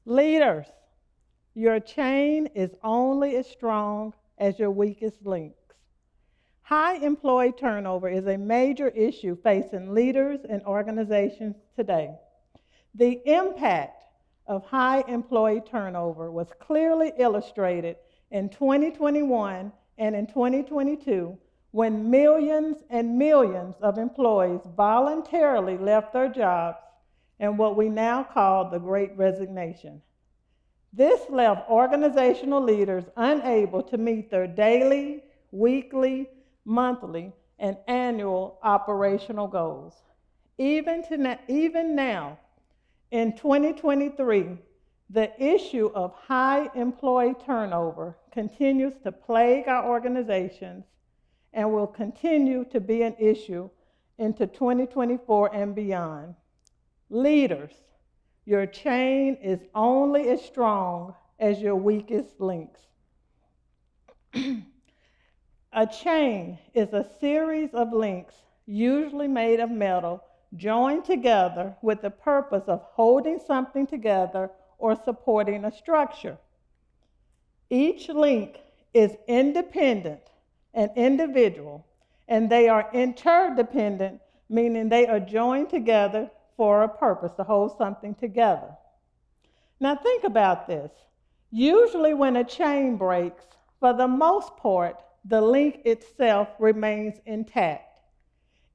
Leaders, your chain is only as strong as your weakest links. High employee turnover is a major issue facing leaders and organizations today. The impact of high employee turnover was clearly illustrated in 2021 and in 2022 when millions and millions of employees voluntarily left their jobs in what we now call the Great Resignation. This left organizational leaders unable to meet their daily, weekly, monthly, and annual operational goals. Even now, in 2023, the issue of high employee turnover continues to plague our organizations and will continue to be an issue into 2024 and beyond. Leaders, your chain is only as strong as your weakest links. A chain is a series of links, usually made of metal, joined together with the purpose of holding something together or supporting a structure. Each link is independent and individual, and they are interdependent, meaning they are joined together for a purpose, to hold something together. Now think about this. Usually when a chain breaks, for the most part, the link itself remains intact.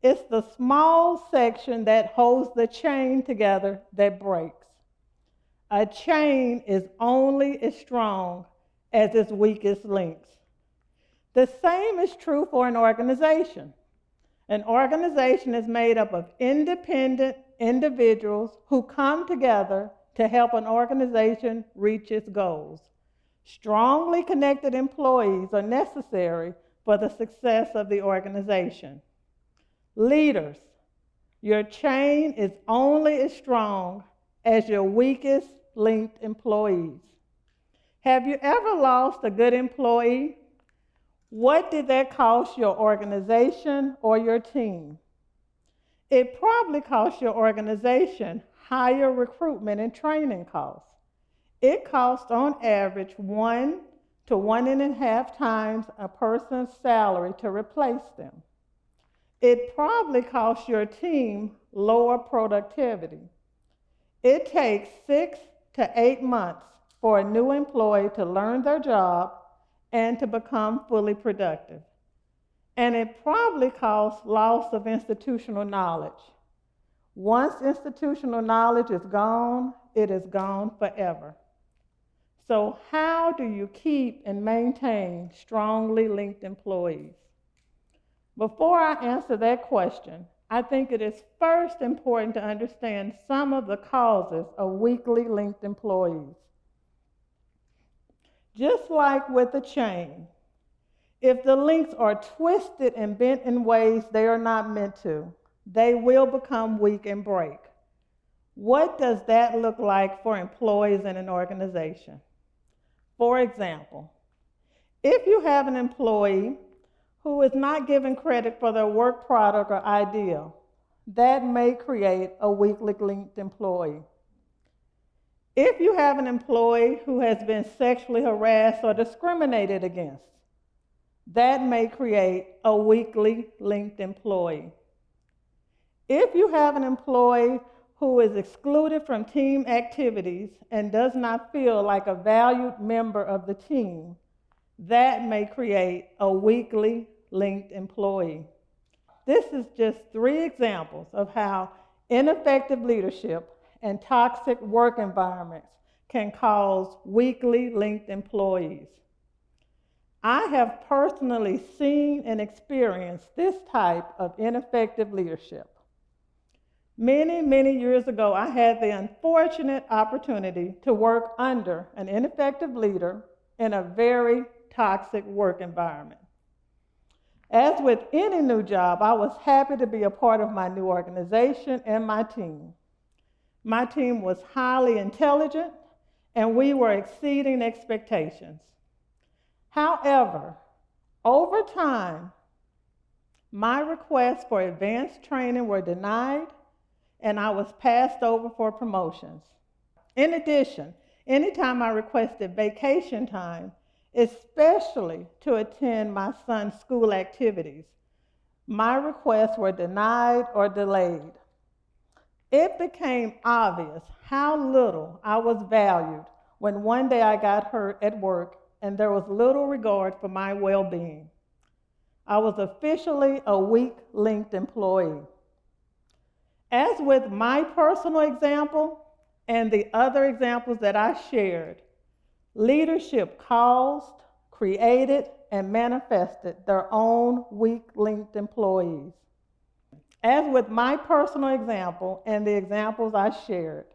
It's the small section that holds the chain together that breaks. A chain is only as strong as its weakest links. The same is true for an organization. An organization is made up of independent individuals who come together to help an organization reach its goals. Strongly connected employees are necessary for the success of the organization. Leaders, your chain is only as strong as your weakest linked employees. Have you ever lost a good employee? What did that cost your organization or your team? It probably cost your organization higher recruitment and training costs. It costs on average 1 to 1.5 times a person's salary to replace them. It probably costs your team lower productivity. It takes 6 to 8 months for a new employee to learn their job and to become fully productive. And it probably costs loss of institutional knowledge. Once institutional knowledge is gone, it is gone forever. So how do you keep and maintain strongly linked employees? Before I answer that question, I think it is first important to understand some of the causes of weakly linked employees. Just like with a chain, if the links are twisted and bent in ways they are not meant to, they will become weak and break. What does that look like for employees in an organization? For example, if you have an employee who is not given credit for their work product or idea, that may create a weakly linked employee. If you have an employee who has been sexually harassed or discriminated against, that may create a weakly linked employee. If you have an employee who is excluded from team activities and does not feel like a valued member of the team, that may create a weakly linked employee. This is just 3 examples of how ineffective leadership and toxic work environments can cause weakly linked employees. I have personally seen and experienced this type of ineffective leadership. Many, many years ago, I had the unfortunate opportunity to work under an ineffective leader in a very toxic work environment. As with any new job, I was happy to be a part of my new organization and my team. My team was highly intelligent, and we were exceeding expectations. However, over time, my requests for advanced training were denied, and I was passed over for promotions. In addition, Anytime I requested vacation time, especially to attend my son's school activities, my requests were denied or delayed. It became obvious how little I was valued when one day I got hurt at work and there was little regard for my well-being. I was officially a weak-linked employee. As with my personal example and the other examples that I shared, leadership caused, created, and manifested their own weak-linked employees. As with my personal example and the examples I shared,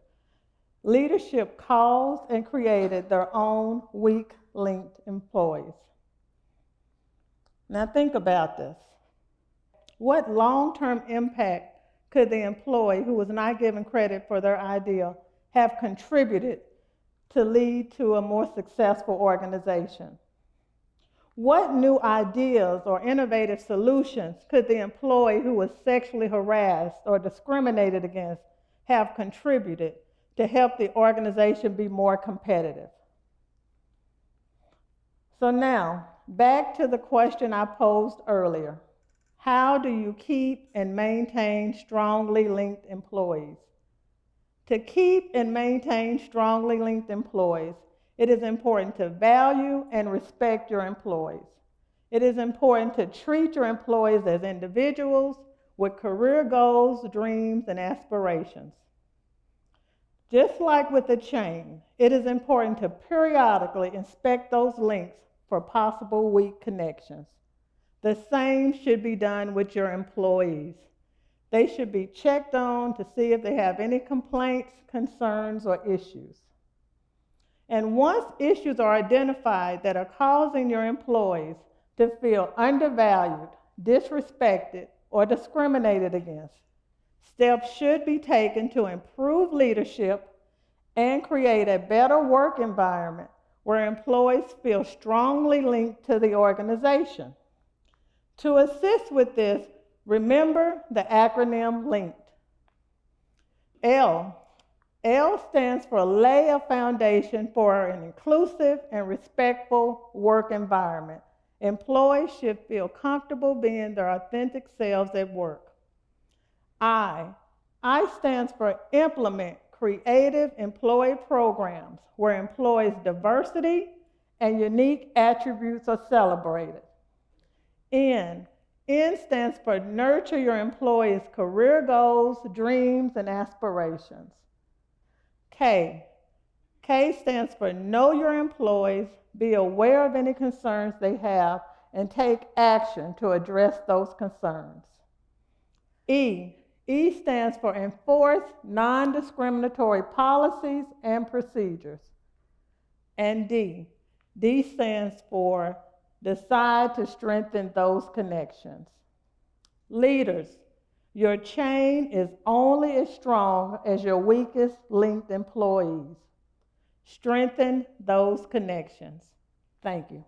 leadership caused and created their own weak-linked employees. Now think about this. What long-term impact could the employee who was not given credit for their idea have contributed to lead to a more successful organization? What new ideas or innovative solutions could the employee who was sexually harassed or discriminated against have contributed to help the organization be more competitive? So now, back to the question I posed earlier. How do you keep and maintain strongly linked employees? To keep and maintain strongly linked employees, it is important to value and respect your employees. It is important to treat your employees as individuals with career goals, dreams, and aspirations. Just like with a chain, it is important to periodically inspect those links for possible weak connections. The same should be done with your employees. They should be checked on to see if they have any complaints, concerns, or issues. And once issues are identified that are causing your employees to feel undervalued, disrespected, or discriminated against, steps should be taken to improve leadership and create a better work environment where employees feel strongly linked to the organization. To assist with this, remember the acronym LINKED. L stands for lay a foundation for an inclusive and respectful work environment. Employees should feel comfortable being their authentic selves at work. I stands for implement creative employee programs where employees' diversity and unique attributes are celebrated. N stands for nurture your employees' career goals, dreams, and aspirations. K stands for know your employees, be aware of any concerns they have, and take action to address those concerns. E stands for enforce non-discriminatory policies and procedures. And D stands for decide to strengthen those connections. Leaders, your chain is only as strong as your weakest linked employees. Strengthen those connections. Thank you.